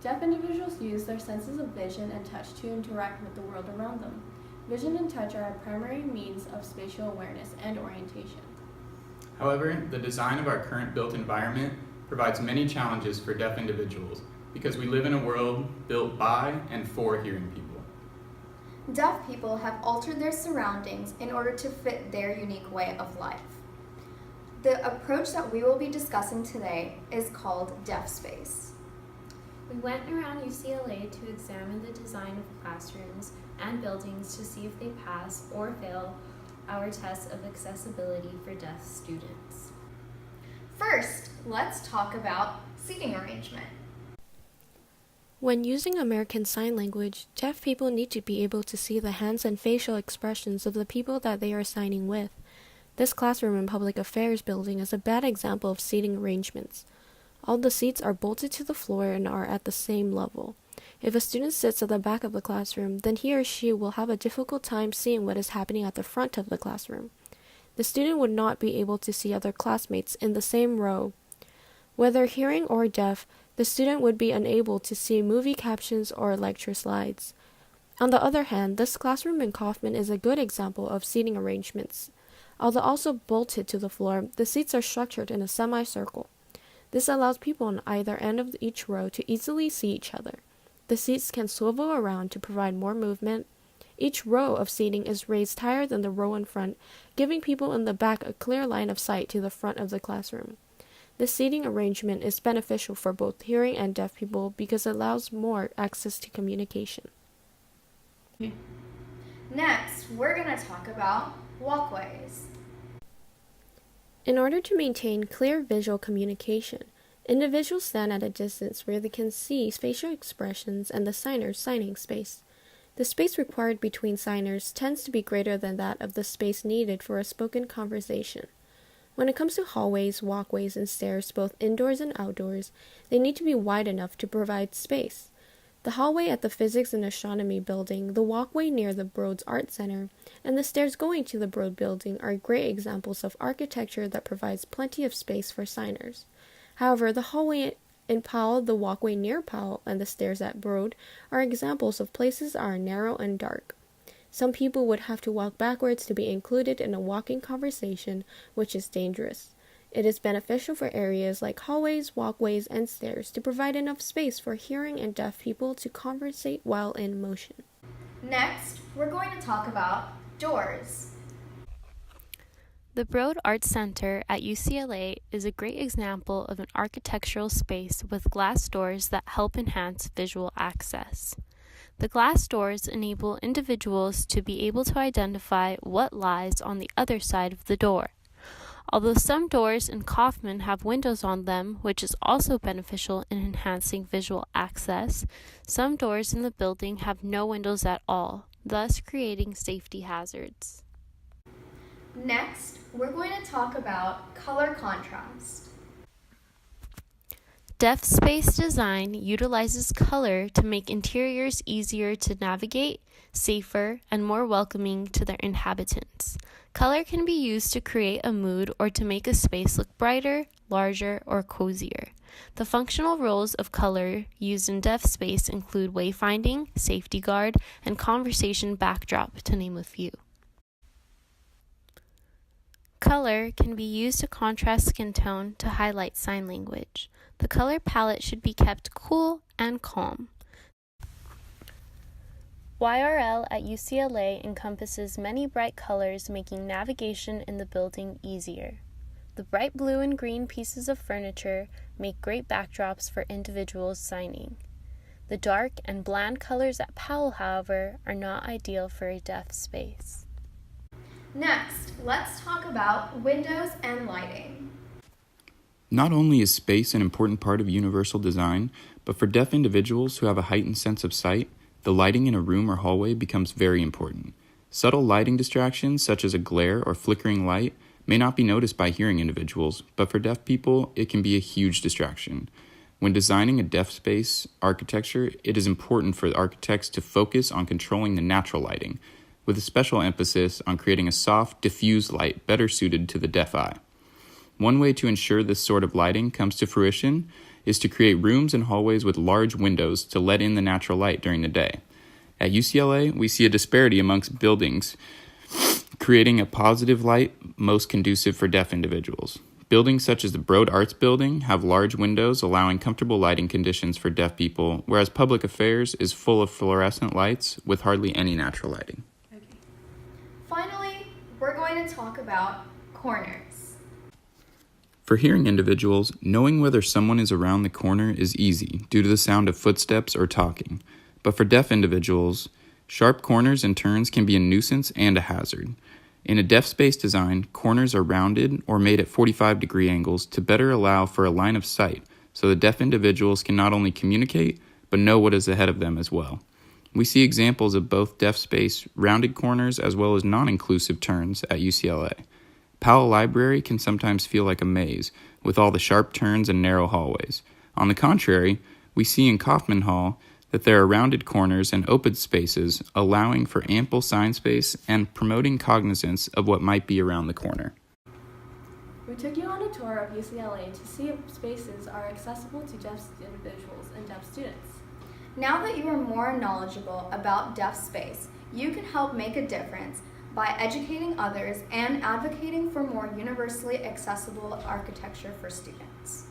Deaf individuals use their senses of vision and touch to interact with the world around them. Vision and touch are a primary means of spatial awareness and orientation. However, the design of our current built environment provides many challenges for deaf individuals because we live in a world built by and for hearing people. Deaf people have altered their surroundings in order to fit their unique way of life. The approach that we will be discussing today is called Deaf Space. We went around UCLA to examine the design of classrooms and buildings to see if they pass or fail our tests of accessibility for deaf students. First, let's talk about seating arrangement. When using American Sign Language, deaf people need to be able to see the hands and facial expressions of the people that they are signing with. This classroom and public affairs building is a bad example of seating arrangements. All the seats are bolted to the floor and are at the same level. If a student sits at the back of the classroom, then he or she will have a difficult time seeing what is happening at the front of the classroom. The student would not be able to see other classmates in the same row. Whether hearing or deaf, the student would be unable to see movie captions or lecture slides. On the other hand, this classroom in Kaufman is a good example of seating arrangements. Although also bolted to the floor, the seats are structured in a semicircle. This allows people on either end of each row to easily see each other. The seats can swivel around to provide more movement. Each row of seating is raised higher than the row in front, giving people in the back a clear line of sight to the front of the classroom. This seating arrangement is beneficial for both hearing and deaf people because it allows more access to communication. Next, we're going to talk about walkways. In order to maintain clear visual communication, individuals stand at a distance where they can see facial expressions and the signer's signing space. The space required between signers tends to be greater than that of the space needed for a spoken conversation. When it comes to hallways, walkways, and stairs, both indoors and outdoors, they need to be wide enough to provide space. The hallway at the Physics and Astronomy building, the walkway near the Broad's Art Center, and the stairs going to the Broad building are great examples of architecture that provides plenty of space for signers. However, the hallway in Powell, the walkway near Powell, and the stairs at Broad are examples of places that are narrow and dark. Some people would have to walk backwards to be included in a walking conversation, which is dangerous. It is beneficial for areas like hallways, walkways, and stairs to provide enough space for hearing and deaf people to conversate while in motion. Next, we're going to talk about doors. The Broad Art Center at UCLA is a great example of an architectural space with glass doors that help enhance visual access. The glass doors enable individuals to be able to identify what lies on the other side of the door. Although some doors in Kaufman have windows on them, which is also beneficial in enhancing visual access, some doors in the building have no windows at all, thus creating safety hazards. Next, we're going to talk about color contrast. Deaf space design utilizes color to make interiors easier to navigate, safer, and more welcoming to their inhabitants. Color can be used to create a mood or to make a space look brighter, larger, or cozier. The functional roles of color used in deaf space include wayfinding, safety guard, and conversation backdrop, to name a few. Color can be used to contrast skin tone to highlight sign language. The color palette should be kept cool and calm. YRL at UCLA encompasses many bright colors, making navigation in the building easier. The bright blue and green pieces of furniture make great backdrops for individuals signing. The dark and bland colors at Powell, however, are not ideal for a deaf space. Next, let's talk about windows and lighting. Not only is space an important part of universal design, but for deaf individuals who have a heightened sense of sight, the lighting in a room or hallway becomes very important. Subtle lighting distractions, such as a glare or flickering light, may not be noticed by hearing individuals, but for deaf people, it can be a huge distraction. When designing a deaf space architecture, it is important for the architects to focus on controlling the natural lighting, with a special emphasis on creating a soft, diffused light better suited to the deaf eye. One way to ensure this sort of lighting comes to fruition is to create rooms and hallways with large windows to let in the natural light during the day. At UCLA, we see a disparity amongst buildings, creating a positive light most conducive for deaf individuals. Buildings such as the Broad Arts Building have large windows allowing comfortable lighting conditions for deaf people, whereas Public Affairs is full of fluorescent lights with hardly any natural lighting. Finally, we're going to talk about corners. For hearing individuals, knowing whether someone is around the corner is easy due to the sound of footsteps or talking. But for deaf individuals, sharp corners and turns can be a nuisance and a hazard. In a deaf space design, corners are rounded or made at 45-degree angles to better allow for a line of sight so the deaf individuals can not only communicate, but know what is ahead of them as well. We see examples of both deaf space rounded corners as well as non-inclusive turns at UCLA. Powell Library can sometimes feel like a maze, with all the sharp turns and narrow hallways. On the contrary, we see in Kaufman Hall that there are rounded corners and open spaces, allowing for ample sign space and promoting cognizance of what might be around the corner. We took you on a tour of UCLA to see if spaces are accessible to deaf individuals and deaf students. Now that you are more knowledgeable about deaf space, you can help make a difference by educating others and advocating for more universally accessible architecture for students.